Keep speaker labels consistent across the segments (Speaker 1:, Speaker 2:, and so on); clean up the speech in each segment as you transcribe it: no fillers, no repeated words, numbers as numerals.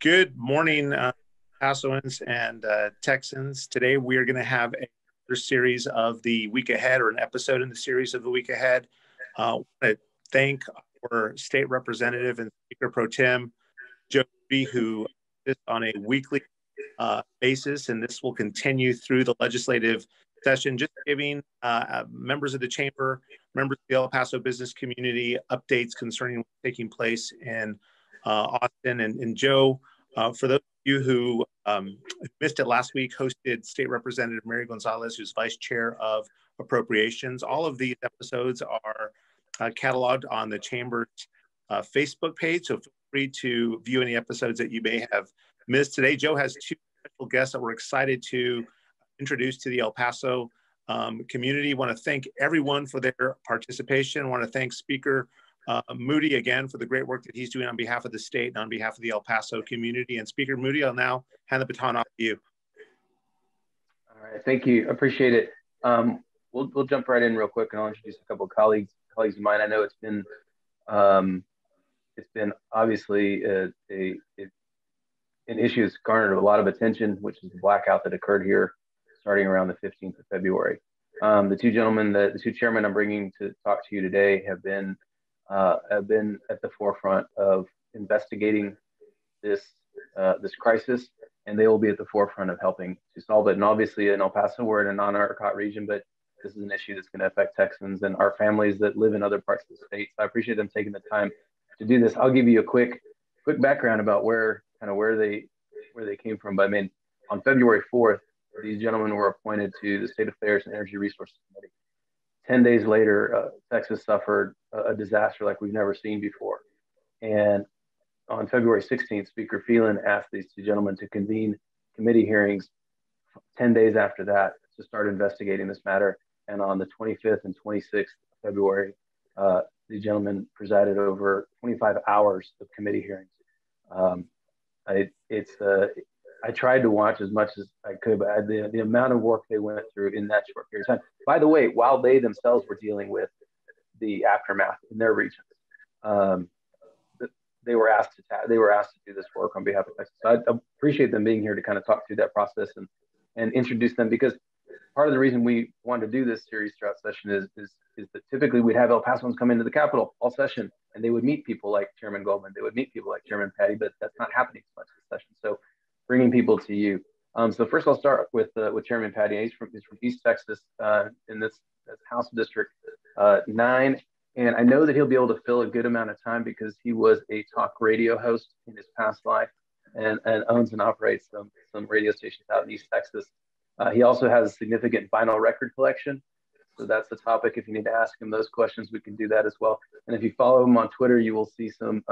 Speaker 1: Good morning, Passoans and Texans. Today we are going to have a series of the week ahead, or an episode in the series of the week ahead. I want to thank our State Representative and Speaker Pro Tem, Joe Moody, who is on a weekly basis, and this will continue through the legislative session, just giving members of the chamber, members of the El Paso business community updates concerning what's taking place in Austin. And Joe, for those of you who missed it last week, hosted State Representative Mary Gonzalez, who's Vice Chair of Appropriations. All of these episodes are cataloged on the Chamber's Facebook page, so feel free to view any episodes that you may have missed. Today, Joe has two special guests that we're excited to introduce to the El Paso community. I want to thank everyone for their participation. I want to thank Speaker Moody again for the great work that he's doing on behalf of the state and on behalf of the El Paso community. And Speaker Moody, I'll now hand the baton off to you.
Speaker 2: All right, thank you. Appreciate it. We'll jump right in real quick, and I'll introduce a couple of colleagues of mine. I know it's been obviously an issue that's garnered a lot of attention, which is the blackout that occurred here starting around the 15th of February. The two gentlemen, the two chairmen I'm bringing to talk to you today have been at the forefront of investigating this crisis, and they will be at the forefront of helping to solve it. And obviously in El Paso, we're in a non-ERCOT region, but this is an issue that's going to affect Texans and our families that live in other parts of the state. So I appreciate them taking the time to do this. I'll give you a quick background about where they came from. But I mean, on February 4th, these gentlemen were appointed to the State Affairs and Energy Resources Committee. 10 days later, Texas suffered a disaster like we've never seen before. And on February 16th, Speaker Phelan asked these two gentlemen to convene committee hearings 10 days after that to start investigating this matter. And on the 25th and 26th of February, the gentlemen presided over 25 hours of committee hearings. I tried to watch as much as I could, but the amount of work they went through in that short period of time. By the way, while they themselves were dealing with the aftermath in their regions, they were asked to do this work on behalf of Texas. So I appreciate them being here to kind of talk through that process and introduce them, because part of the reason we wanted to do this series throughout session is that typically we'd have El Pasoans come into the Capitol all session, and they would meet people like Chairman Goldman, they would meet people like Chairman Paddie, but that's not happening so much this session. So bringing people to you. So first I'll start with Chairman Paddie. He's from East Texas in this House District 9. And I know that he'll be able to fill a good amount of time because he was a talk radio host in his past life and owns and operates some radio stations out in East Texas. He also has a significant vinyl record collection. So that's the topic. If you need to ask him those questions, we can do that as well. And if you follow him on Twitter, you will see some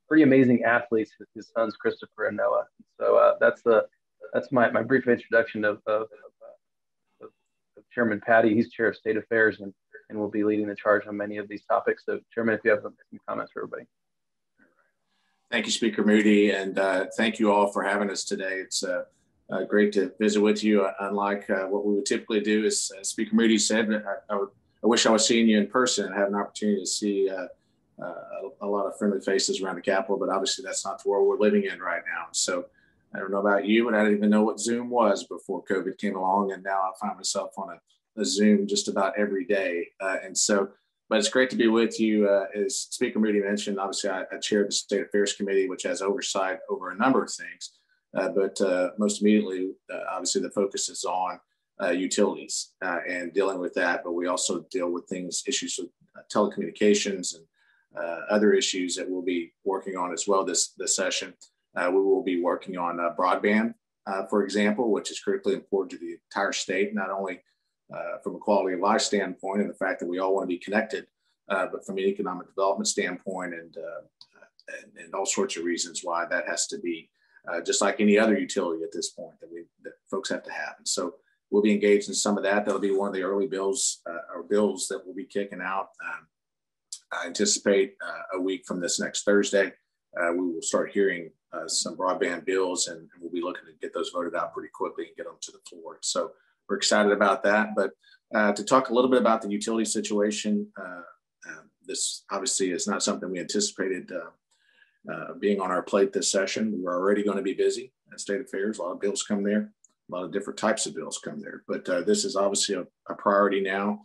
Speaker 2: pretty amazing athletes, his sons, Christopher and Noah. So that's my brief introduction of Chairman Paddie. He's Chair of State Affairs and will be leading the charge on many of these topics. So Chairman, if you have some comments for everybody.
Speaker 3: Thank you, Speaker Moody, and thank you all for having us today. It's great to visit with you. Unlike what we would typically do, as Speaker Moody said, I wish I was seeing you in person and have an opportunity to see a lot of friendly faces around the Capitol, but obviously that's not the world we're living in right now. So I don't know about you, but I didn't even know what Zoom was before COVID came along, and now I find myself on a Zoom just about every day. But it's great to be with you. As Speaker Moody mentioned, obviously I chair the State Affairs Committee, which has oversight over a number of things. But most immediately, obviously, the focus is on utilities and dealing with that. But we also deal with issues with telecommunications and other issues that we'll be working on as well this session. We will be working on broadband, for example, which is critically important to the entire state, not only from a quality of life standpoint and the fact that we all want to be connected, but from an economic development standpoint and all sorts of reasons why that has to be just like any other utility at this point that folks have to have. And so we'll be engaged in some of that. That'll be one of the early bills that we'll be kicking out. I anticipate a week from this next Thursday, we will start hearing some broadband bills, and we'll be looking to get those voted out pretty quickly and get them to the floor. So we're excited about that. But to talk a little bit about the utility situation, this obviously is not something we anticipated being on our plate this session. We're already going to be busy at State Affairs. A lot of bills come there. A lot of different types of bills come there. But this is obviously a priority now.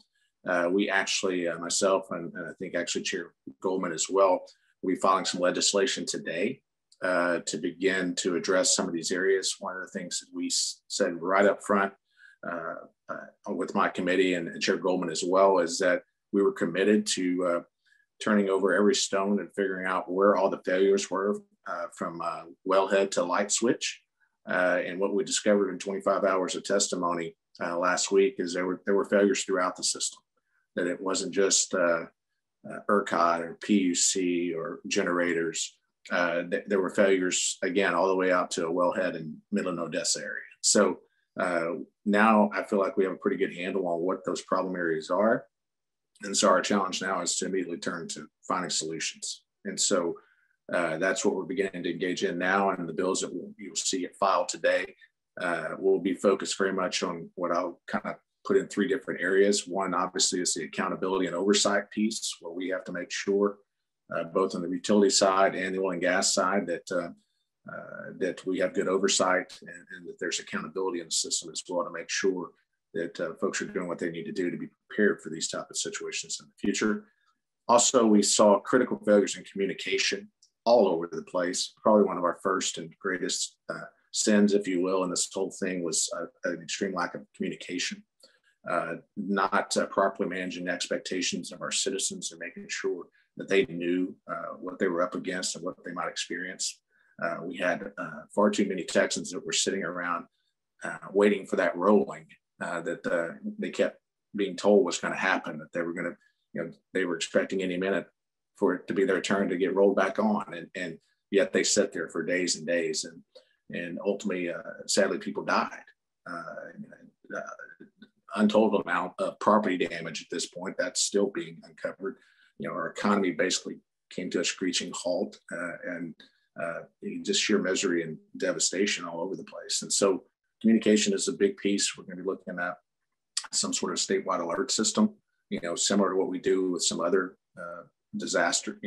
Speaker 3: We actually, myself and I think actually Chair Goldman as well, we'll be filing some legislation today to begin to address some of these areas. One of the things that we said right up front with my committee and Chair Goldman as well is that we were committed to turning over every stone and figuring out where all the failures were from wellhead to light switch. And what we discovered in 25 hours of testimony last week is there were failures throughout the system, that it wasn't just ERCOT or PUC or generators. There were failures, again, all the way out to a wellhead in Midland, Odessa area. So now I feel like we have a pretty good handle on what those problem areas are. And so our challenge now is to immediately turn to finding solutions. And so that's what we're beginning to engage in now. And the bills that you'll see it filed today will be focused very much on what I'll kind of put in three different areas. One, obviously, is the accountability and oversight piece, where we have to make sure, both on the utility side and the oil and gas side, that we have good oversight and that there's accountability in the system as well to make sure that folks are doing what they need to do to be prepared for these type of situations in the future. Also, we saw critical failures in communication all over the place. Probably one of our first and greatest sins, if you will, in this whole thing was an extreme lack of communication, not properly managing the expectations of our citizens and making sure that they knew what they were up against and what they might experience. We had far too many Texans that were sitting around waiting for that rolling that they kept being told was going to happen, that they were going to, they were expecting any minute for it to be their turn to get rolled back on. And yet they sat there for days and days. And ultimately, sadly, people died. Untold amount of property damage at this point that's still being uncovered. Our economy basically came to a screeching halt, and just sheer misery and devastation all over the place. And so communication is a big piece. We're going to be looking at some sort of statewide alert system, similar to what we do with some other disaster,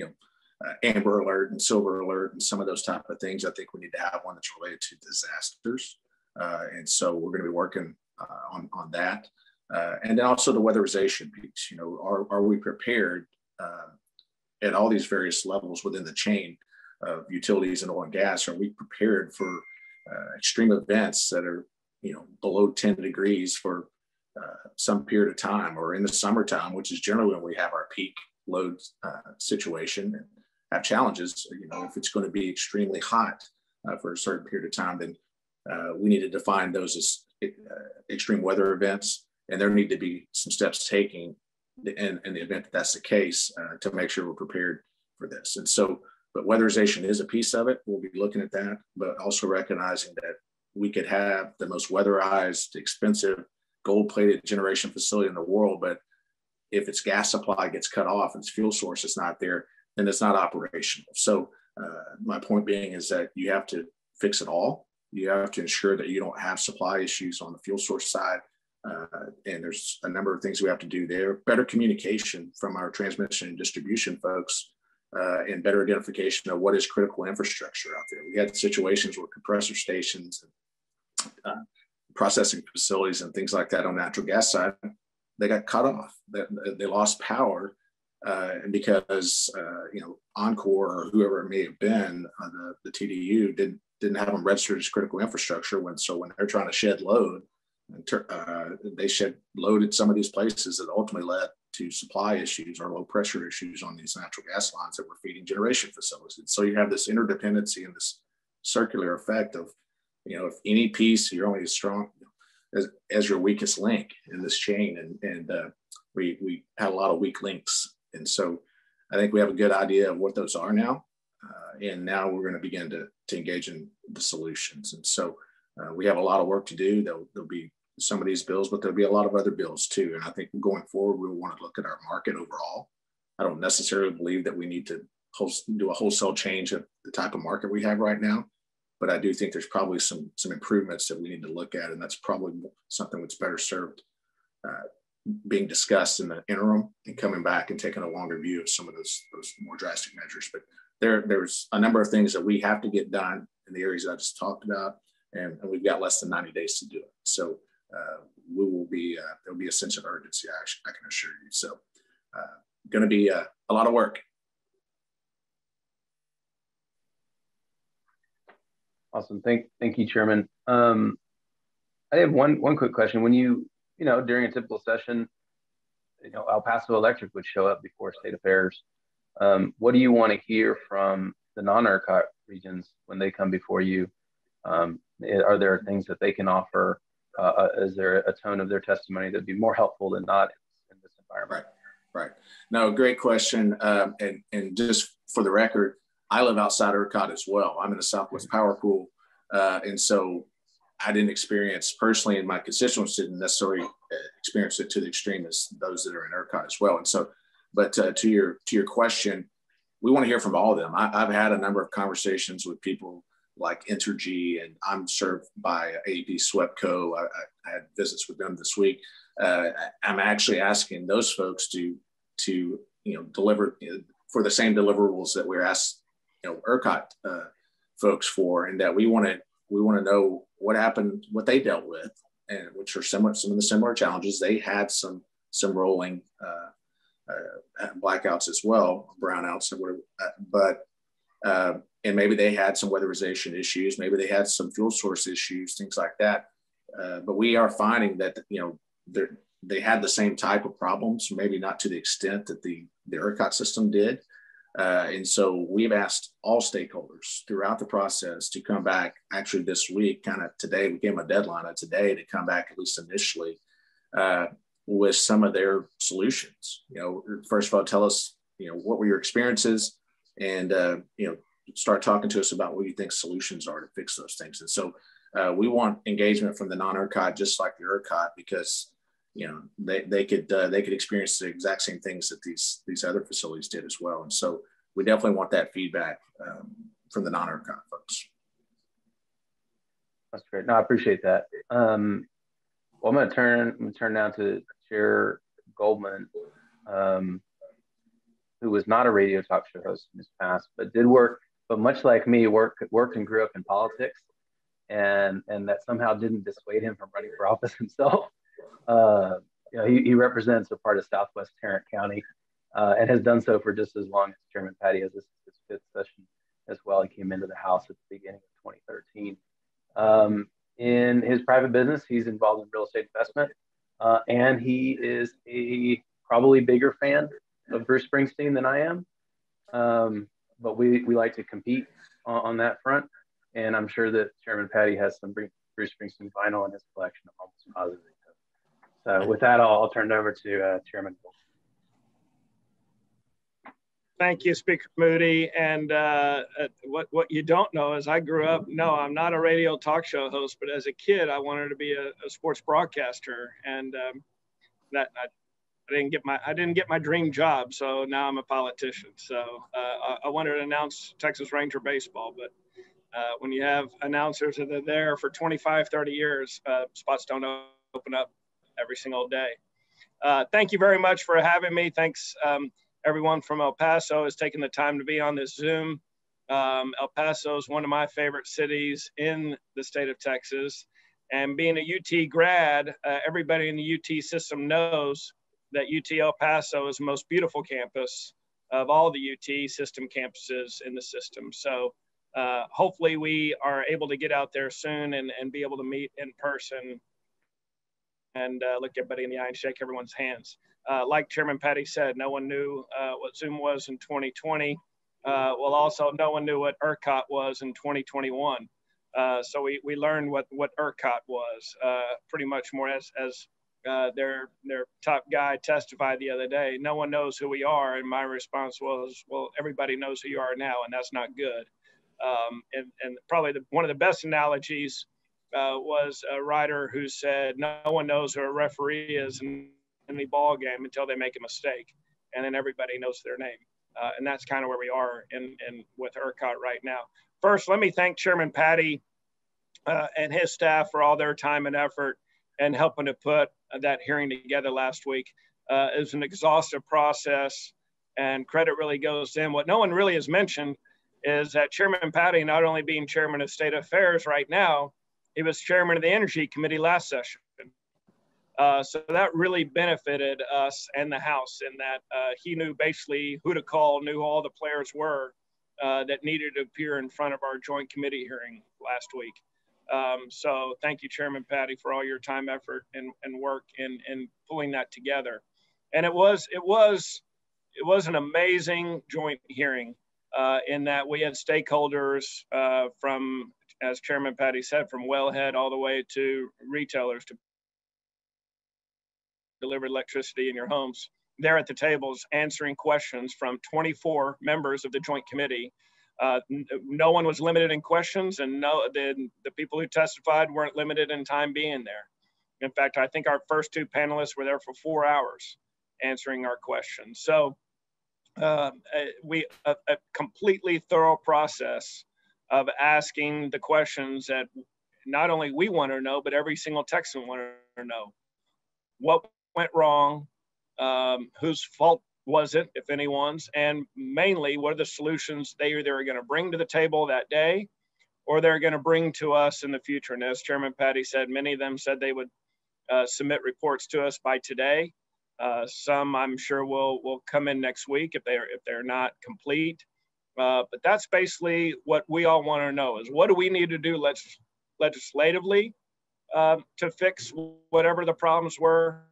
Speaker 3: Amber Alert and Silver Alert and some of those type of things. I think we need to have one that's related to disasters. And so we're going to be working on that. And then also the weatherization piece. Are we prepared at all these various levels within the chain of utilities and oil and gas? Are we prepared for extreme events that are, below 10 degrees for some period of time, or in the summertime, which is generally when we have our peak load situation and have challenges? If it's going to be extremely hot for a certain period of time, then we need to define those as extreme weather events, and there need to be some steps taken in the event that that's the case to make sure we're prepared for this. And so, but weatherization is a piece of it. We'll be looking at that, but also recognizing that we could have the most weatherized, expensive, gold-plated generation facility in the world, but if its gas supply gets cut off, its fuel source is not there, then it's not operational. So my point being is that you have to fix it all. You have to ensure that you don't have supply issues on the fuel source side. And there's a number of things we have to do there. Better communication from our transmission and distribution folks, and better identification of what is critical infrastructure out there. We had situations where compressor stations and processing facilities and things like that on natural gas side, they got cut off. They lost power, and because Oncor or whoever it may have been, the TDU didn't have them registered as critical infrastructure. When they're trying to shed load, they shed load at some of these places that ultimately led to supply issues or low pressure issues on these natural gas lines that were feeding generation facilities. And so you have this interdependency and this circular effect of, if any piece, you're only as strong as your weakest link in this chain. And we had a lot of weak links. And so I think we have a good idea of what those are now. And now we're going to begin to engage in the solutions. And so we have a lot of work to do. There'll be some of these bills, but there'll be a lot of other bills too. And I think going forward, we'll want to look at our market overall. I don't necessarily believe that we need to do a wholesale change of the type of market we have right now, but I do think there's probably some improvements that we need to look at. And that's probably something that's better served being discussed in the interim and coming back and taking a longer view of some of those more drastic measures. But there's a number of things that we have to get done in the areas that I just talked about, and we've got less than 90 days to do it. So we will be, there'll be a sense of urgency, I can assure you. So going to be a lot of work.
Speaker 2: Awesome. Thank you, Chairman. I have one quick question. When you know, during a typical session, you know, El Paso Electric would show up before State Affairs. What do you want to hear from the non-ERCOT regions when they come before you? Are there things that they can offer? Is there a tone of their testimony that'd be more helpful than not in this environment?
Speaker 3: Right. No, great question. And just for the record, I live outside ERCOT as well. I'm in the Southwest Power Pool. And so I didn't experience personally, and my constituents didn't necessarily experience it to the extreme as those that are in ERCOT as well. And so, but to your question, we want to hear from all of them. I've had a number of conversations with people like Entergy, and I'm served by AEP SWEPCO. I had visits with them this week. I'm actually asking those folks to deliver for the same deliverables that we're asked, ERCOT folks for, and that we want to know what happened, what they dealt with, and which are some of the similar challenges. They had some rolling blackouts as well, brownouts, and whatever. And maybe they had some weatherization issues, maybe they had some fuel source issues, things like that. But we are finding that they had the same type of problems, maybe not to the extent that the ERCOT system did. And so we've asked all stakeholders throughout the process to come back actually this week, kind of today, we gave them a deadline of today to come back at least initially with some of their solutions. First of all, tell us, what were your experiences, and, start talking to us about what you think solutions are to fix those things. And so we want engagement from the non-ERCOT, just like the ERCOT, because they could experience the exact same things that these other facilities did as well. And so we definitely want that feedback from the non-ERCOT folks.
Speaker 2: That's great. No, I appreciate that. Well, I'm going to turn now to Chair Goldman, who was not a radio talk show host in his past, but did work, but much like me, worked and grew up in politics, and that somehow didn't dissuade him from running for office himself. He represents a part of Southwest Tarrant County and has done so for just as long as Chairman Paddie, as this is his fifth session as well. He came into the House at the beginning of 2013. In his private business, he's involved in real estate investment, and he is a probably bigger fan of Bruce Springsteen than I am. But we like to compete on that front, and I'm sure that Chairman Paddie has some Bruce Springsteen vinyl in his collection. I'm almost positive. So with that, I'll turn it over to Chairman Goldman.
Speaker 4: Thank you, Speaker Moody. And what you don't know is I grew up, no, I'm not a radio talk show host, but as a kid, I wanted to be a sports broadcaster. And that I didn't get my dream job. So now I'm a politician. So I wanted to announce Texas Ranger baseball, but when you have announcers that are there for 25, 30 years, spots don't open up every single day. Thank you very much for having me. Thanks. Everyone from El Paso has taken the time to be on this Zoom. El Paso is one of my favorite cities in the state of Texas. And being a UT grad, everybody in the UT system knows that UT El Paso is the most beautiful campus of all the UT system campuses in the system. So hopefully we are able to get out there soon and be able to meet in person and look everybody in the eye and shake everyone's hands. Like Chairman Paddie said, no one knew what Zoom was in 2020. Well, also no one knew what ERCOT was in 2021. So we learned what ERCOT was pretty much more as their top guy testified the other day. No one knows who we are, and my response was, well, everybody knows who you are now, and that's not good. And probably one of the best analogies was a writer who said, no one knows who a referee is in any ball game until they make a mistake, and then everybody knows their name. And that's kind of where we are in with ERCOT right now. First, let me thank Chairman Paddie and his staff for all their time and effort and helping to put that hearing together last week. It was an exhaustive process, and credit really goes to him. What no one really has mentioned is that Chairman Paddie, not only being chairman of State Affairs right now, he was chairman of the Energy Committee last session. So that really benefited us and the House in that he knew basically who to call, knew who all the players were that needed to appear in front of our joint committee hearing last week. So thank you, Chairman Paddie, for all your time, effort, and work in pulling that together. And it was an amazing joint hearing in that we had stakeholders from, as Chairman Paddie said, from wellhead all the way to retailers to deliver electricity in your homes. There at the tables answering questions from 24 members of the joint committee. No one was limited in questions, and the people who testified weren't limited in time being there. In fact, I think our first two panelists were there for 4 hours answering our questions. So a completely thorough process of asking the questions that not only we want to know, but every single Texan wanted to know. What went wrong? Whose fault was it, if anyone's? And mainly, what are the solutions they either are going to bring to the table that day or they're going to bring to us in the future? And as Chairman Paddie said, many of them said they would submit reports to us by today. Some I'm sure will come in next week if they're not complete. But that's basically what we all want to know is what do we need to do legislatively to fix whatever the problems were?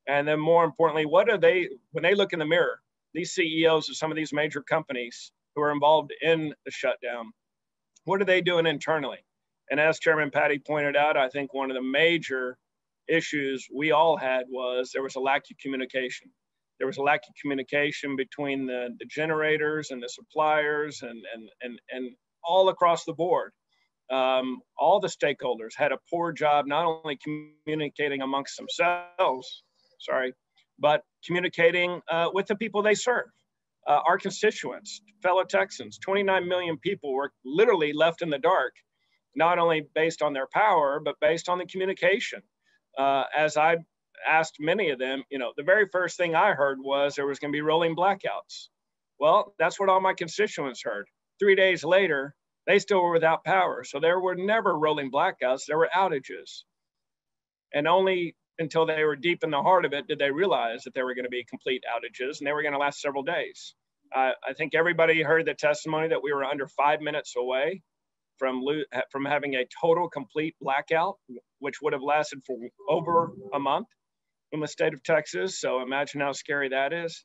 Speaker 4: And then more importantly, what are they, when they look in the mirror, these CEOs of some of these major companies who are involved in the shutdown, what are they doing internally? And as Chairman Paddie pointed out, I think one of the major issues we all had was there was a lack of communication. There was a lack of communication between the generators and the suppliers and all across the board. All the stakeholders had a poor job, not only communicating amongst themselves, but communicating with the people they serve. Our constituents, fellow Texans, 29 million people were literally left in the dark, not only based on their power, but based on the communication. As I asked many of them, the very first thing I heard was there was going to be rolling blackouts. Well, that's what all my constituents heard. 3 days later, they still were without power. So there were never rolling blackouts, there were outages. And only until they were deep in the heart of it did they realize that there were going to be complete outages and they were going to last several days. I think everybody heard the testimony that we were under 5 minutes away from having a total complete blackout, which would have lasted for over a month in the state of Texas. So imagine how scary that is.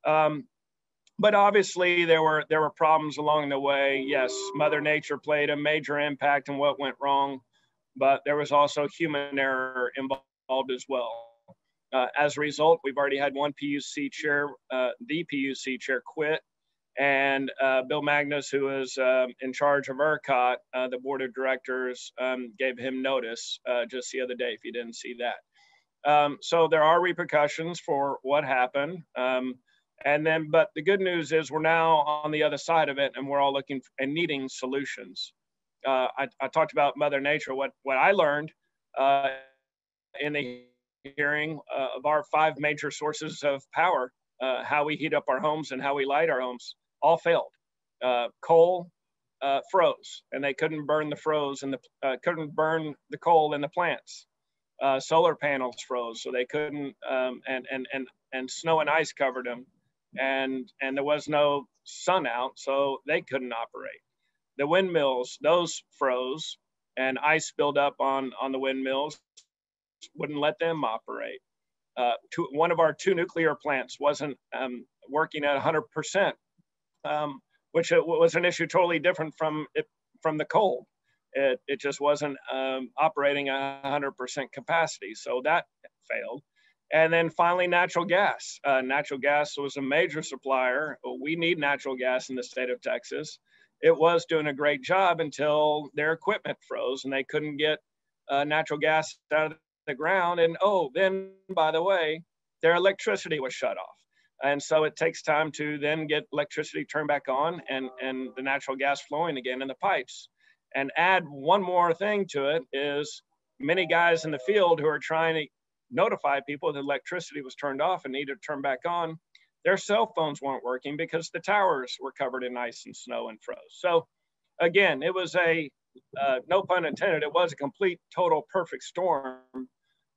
Speaker 4: But obviously there were problems along the way. Yes, Mother Nature played a major impact in what went wrong, but there was also human error involved as well. As a result, we've already had one PUC chair, the PUC chair quit, and Bill Magnus, who is in charge of ERCOT, the board of directors, gave him notice just the other day, if you didn't see that. So there are repercussions for what happened. But the good news is we're now on the other side of it, and we're all looking and needing solutions. I talked about Mother Nature. What I learned in the hearing of our 5 major sources of power, how we heat up our homes and how we light our homes, all failed. Coal froze, and they couldn't burn couldn't burn the coal in the plants. Solar panels froze, so they couldn't, and snow and ice covered them. And there was no sun out, so they couldn't operate. The windmills, those froze, and ice built up on the windmills, wouldn't let them operate. One of our 2 nuclear plants wasn't working at 100%, which was an issue totally different from the coal. It just wasn't operating at 100% capacity, so that failed. And then finally, natural gas. Natural gas was a major supplier. We need natural gas in the state of Texas. It was doing a great job until their equipment froze and they couldn't get natural gas out of the ground. And then, by the way, their electricity was shut off. And so it takes time to then get electricity turned back on and the natural gas flowing again in the pipes. And add one more thing to it is many guys in the field who are trying to notify people that electricity was turned off and needed to turn back on. their cell phones weren't working because the towers were covered in ice and snow and froze. So again, it was a, no pun intended, it was a complete, total, perfect storm.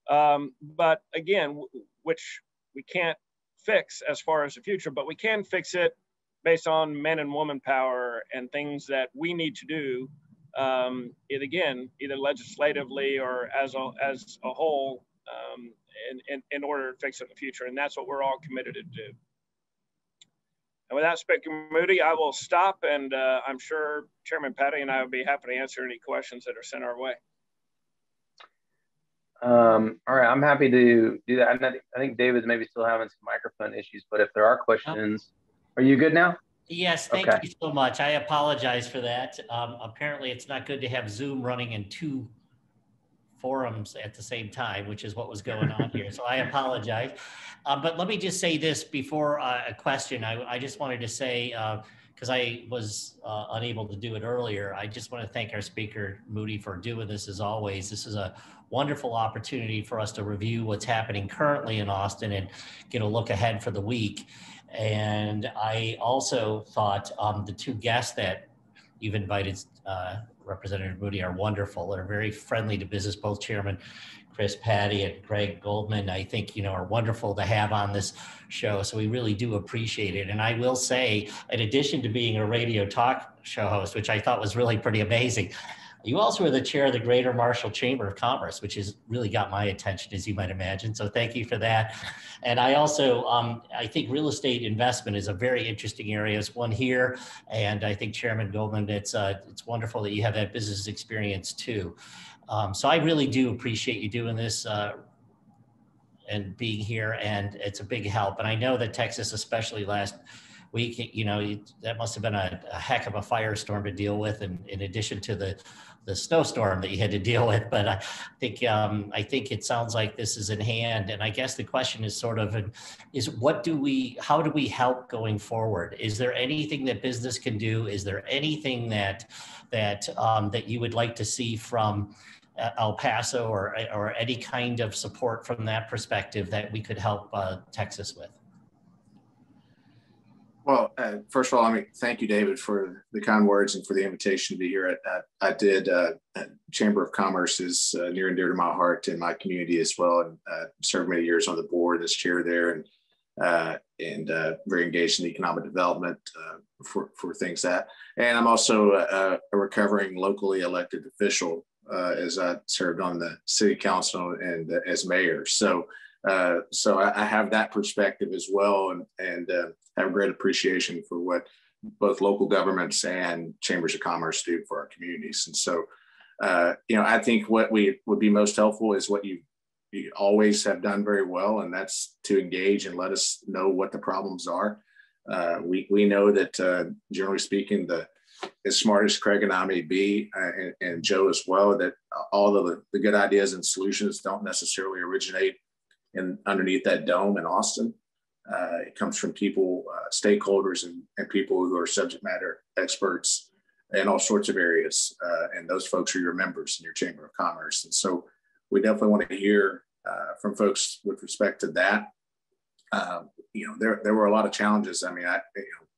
Speaker 4: But again, which we can't fix as far as the future, but we can fix it based on men and woman power and things that we need to do, either legislatively or as a whole, in order to fix it in the future. And that's what we're all committed to do. And with that, Speaker Moody, I will stop, and I'm sure Chairman Paddie and I would be happy to answer any questions that are sent our way.
Speaker 2: All right, I'm happy to do that. I think David's maybe still having some microphone issues, but if there are questions, are you good now?
Speaker 5: Yes, thank you so much. I apologize for that. Apparently, it's not good to have Zoom running in 2 forums at the same time, which is what was going on here. So I apologize. But let me just say this before a question. I just wanted to say, because I was unable to do it earlier, I just want to thank our speaker, Moody, for doing this as always. This is a wonderful opportunity for us to review what's happening currently in Austin and get a look ahead for the week. And I also thought the 2 guests that you've invited, Representative Moody, are wonderful. They're very friendly to business, both Chairman Chris Paddie and Greg Goldman, I think, are wonderful to have on this show. So we really do appreciate it. And I will say, in addition to being a radio talk show host, which I thought was really pretty amazing, you also are the chair of the Greater Marshall Chamber of Commerce, which has really got my attention, as you might imagine. So thank you for that. And I also, I think real estate investment is a very interesting area. It's one here. And I think Chairman Goldman, it's wonderful that you have that business experience too. So I really do appreciate you doing this and being here, and it's a big help. And I know that Texas, especially last week, that must have been a heck of a firestorm to deal with, and in addition to the snowstorm that you had to deal with. But I think it sounds like this is in hand. And I guess the question is how do we help going forward? Is there anything that business can do? Is there anything that you would like to see from El Paso or any kind of support from that perspective that we could help Texas with?
Speaker 3: Well, first of all, thank you, David, for the kind words and for the invitation to be here. Chamber of Commerce is near and dear to my heart and my community as well, and served many years on the board as chair there, and very engaged in economic development for things that. And I'm also a recovering locally elected official, as I served on the city council and as mayor. So I have that perspective as well, and have a great appreciation for what both local governments and chambers of commerce do for our communities. And so, I think what would be most helpful is what you always have done very well, and that's to engage and let us know what the problems are. We know that, generally speaking, as smart as Craig and I may be, and Joe as well, that all of the good ideas and solutions don't necessarily originate underneath that dome in Austin. It comes from people, stakeholders, and people who are subject matter experts in all sorts of areas. And those folks are your members in your Chamber of Commerce. And so we definitely want to hear from folks with respect to that. There were a lot of challenges.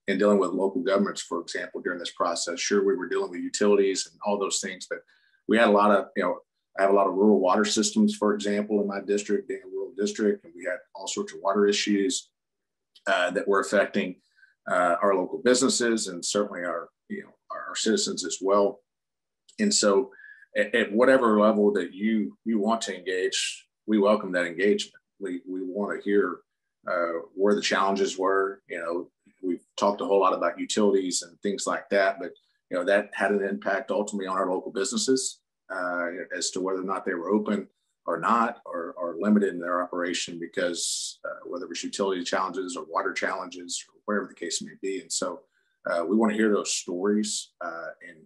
Speaker 3: In dealing with local governments, for example, during this process, sure, we were dealing with utilities and all those things, but we had a lot of, I have a lot of rural water systems, for example, in my district, being a rural district, and we had all sorts of water issues that were affecting our local businesses and certainly our citizens as well. And so at whatever level that you want to engage, we welcome that engagement. We want to hear where the challenges were. We've talked a whole lot about utilities and things like that, but that had an impact ultimately on our local businesses as to whether or not they were open or not, or limited in their operation because whether it was utility challenges or water challenges or whatever the case may be. And so we want to hear those stories, and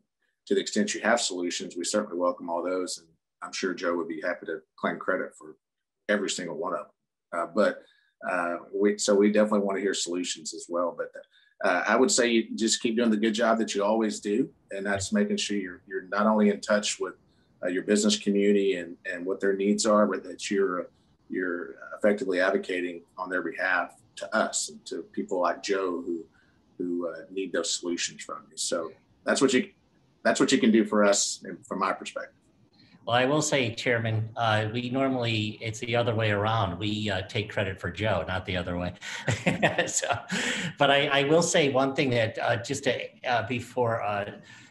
Speaker 3: to the extent you have solutions, we certainly welcome all those. And I'm sure Joe would be happy to claim credit for every single one of them. So we definitely want to hear solutions as well. But I would say you just keep doing the good job that you always do. And that's making sure you're not only in touch with your business community and what their needs are, but that you're effectively advocating on their behalf to us and to people like Joe who need those solutions from you. So that's what you can do for us, and from my perspective.
Speaker 5: Well, I will say, Chairman, we normally, it's the other way around. We take credit for Joe, not the other way. But I will say one thing that just to, before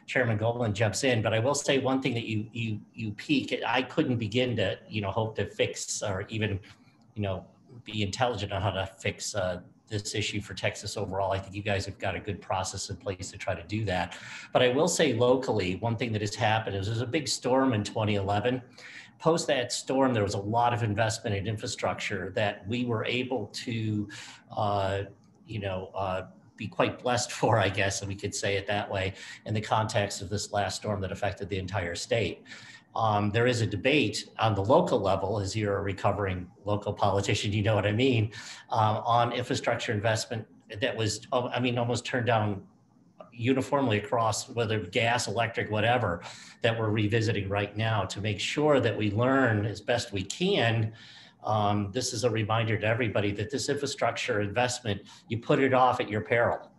Speaker 5: Chairman Goldman jumps in, but I will say one thing that you peak. I couldn't begin to, hope to fix or even, be intelligent on how to fix this issue for Texas overall. I think you guys have got a good process in place to try to do that. But I will say locally, one thing that has happened is there's a big storm in 2011. Post that storm, there was a lot of investment in infrastructure that we were able to, be quite blessed for, I guess, and we could say it that way, in the context of this last storm that affected the entire state. There is a debate on the local level, as you're a recovering local politician, you know what I mean, on infrastructure investment that was, almost turned down uniformly across, whether gas, electric, whatever, that we're revisiting right now to make sure that we learn as best we can. This is a reminder to everybody that this infrastructure investment, you put it off at your peril.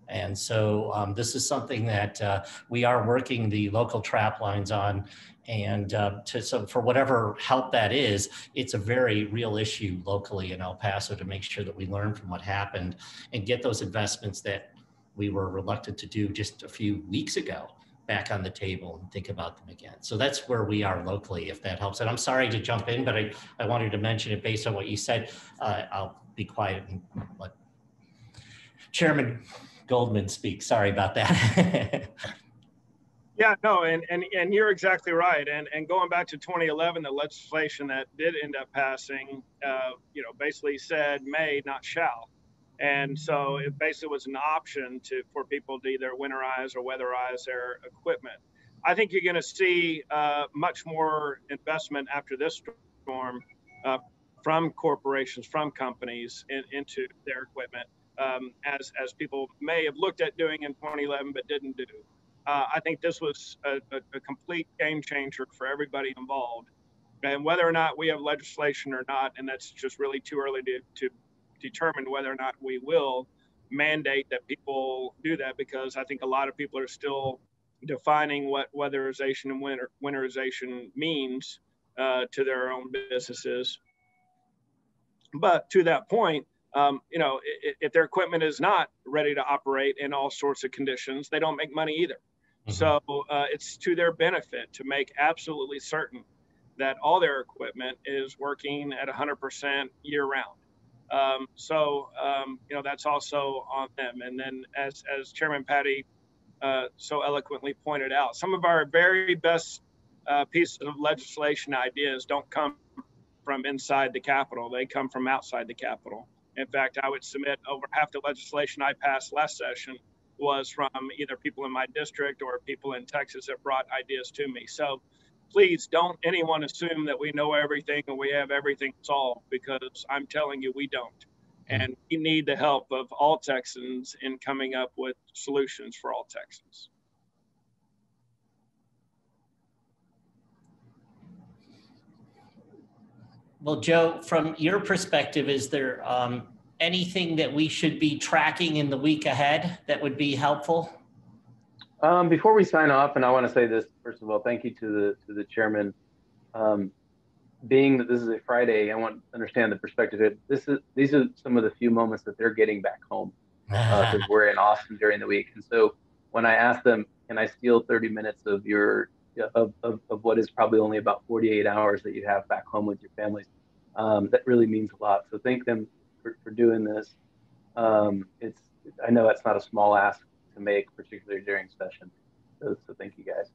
Speaker 5: And so this is something that we are working the local trap lines on. And so for whatever help that is, it's a very real issue locally in El Paso to make sure that we learn from what happened and get those investments that we were reluctant to do just a few weeks ago back on the table and think about them again. So that's where we are locally, if that helps. And I'm sorry to jump in, but I wanted to mention it based on what you said. I'll be quiet and let Chairman Goldman speak. Sorry about that.
Speaker 4: Yeah, no, and you're exactly right. And going back to 2011, the legislation that did end up passing, basically said may, not shall. And so it basically was an option for people to either winterize or weatherize their equipment. I think you're going to see much more investment after this storm from corporations, from companies into their equipment, as people may have looked at doing in 2011 but didn't do. I think this was a complete game changer for everybody involved. And whether or not we have legislation or not, and that's just really too early to determine whether or not we will mandate that people do that, because I think a lot of people are still defining what weatherization and winterization means to their own businesses. But to that point, if their equipment is not ready to operate in all sorts of conditions, they don't make money either. Mm-hmm. So it's to their benefit to make absolutely certain that all their equipment is working at 100% year round. That's also on them. And then as Chairman Paddie so eloquently pointed out, some of our very best pieces of legislation ideas don't come from inside the Capitol. They come from outside the Capitol. In fact, I would submit over half the legislation I passed last session was from either people in my district or people in Texas that brought ideas to me. So please don't anyone assume that we know everything and we have everything solved, because I'm telling you, we don't. And we need the help of all Texans in coming up with solutions for all Texans.
Speaker 5: Well, Joe, from your perspective, is there anything that we should be tracking in the week ahead that would be helpful?
Speaker 2: Before we sign off, and I want to say this, first of all, thank you to the chairman. Being that this is a Friday, I want to understand the perspective. These are some of the few moments that they're getting back home, because we're in Austin during the week. And so when I asked them, can I steal 30 minutes of your of what is probably only about 48 hours that you have back home with your families, that really means a lot. So thank them for doing this. I know it's not a small ask to make, particularly during session. So thank you guys.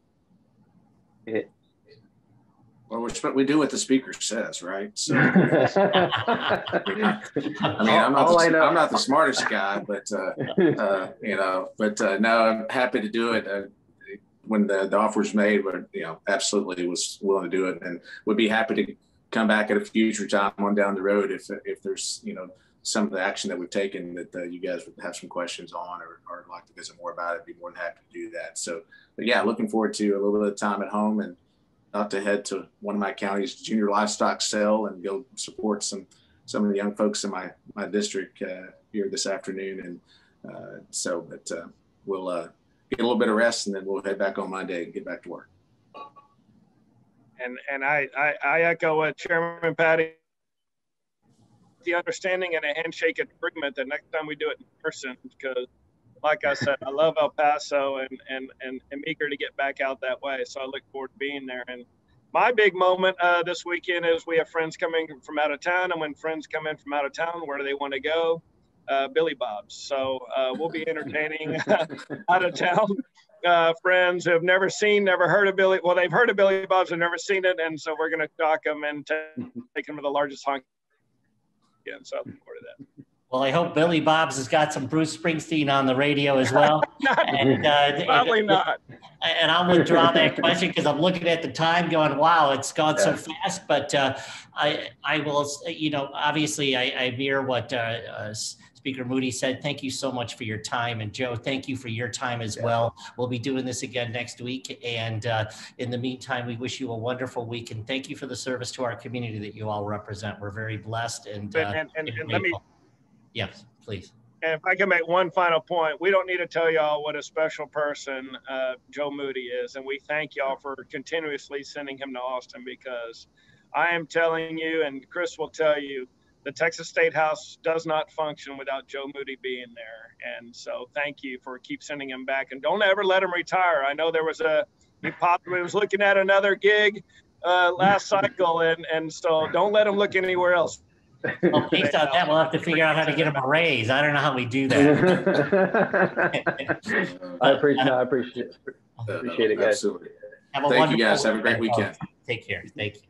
Speaker 3: Well, we do what the speaker says, right? So, I'm not the smartest guy, but no, I'm happy to do it. When the offer was made, but absolutely was willing to do it, and would be happy to come back at a future time on down the road if there's some of the action that we've taken that you guys would have some questions on or like to visit more about it. Be more than happy to do that. So, but yeah, looking forward to a little bit of time at home and not to head to one of my counties' junior livestock sale and go support some some of the young folks in my district here this afternoon. And we'll get a little bit of rest, and then we'll head back on Monday and get back to work.
Speaker 4: And I echo what Chairman Paddie, the understanding and a handshake agreement that next time we do it in person, because like I said, I love El Paso and am eager to get back out that way. So I look forward to being there. And my big moment this weekend is we have friends coming from out of town. And when friends come in from out of town, where do they want to go? Billy Bob's. So we'll be entertaining out of town friends who have never heard of Billy. Well, they've heard of Billy Bob's and never seen it. And so we're going to talk them and take them to the largest honk again. So I look forward to that.
Speaker 5: Well, I hope Billy Bob's has got some Bruce Springsteen on the radio as well.
Speaker 4: Probably not.
Speaker 5: And I'll withdraw that question because I'm looking at the time going, wow, it's gone so fast. But I will, obviously I mirror what Speaker Moody said. Thank you so much for your time. And Joe, thank you for your time as well. We'll be doing this again next week. And in the meantime, we wish you a wonderful week. And thank you for the service to our community that you all represent. We're very blessed. And
Speaker 4: let me.
Speaker 5: Yes, please.
Speaker 4: And if I can make one final point, we don't need to tell y'all what a special person Joe Moody is. And we thank y'all for continuously sending him to Austin, because I am telling you, and Chris will tell you, the Texas State House does not function without Joe Moody being there. And so thank you for keep sending him back. And don't ever let him retire. I know he possibly was looking at another gig last cycle. And so don't let him look anywhere else.
Speaker 5: Well, based on that, we'll have to figure out how to get him a raise. I don't know how we do that.
Speaker 2: I appreciate it, guys.
Speaker 3: Absolutely. Thank you, guys. Have a great weekend.
Speaker 5: Take care. Thank you.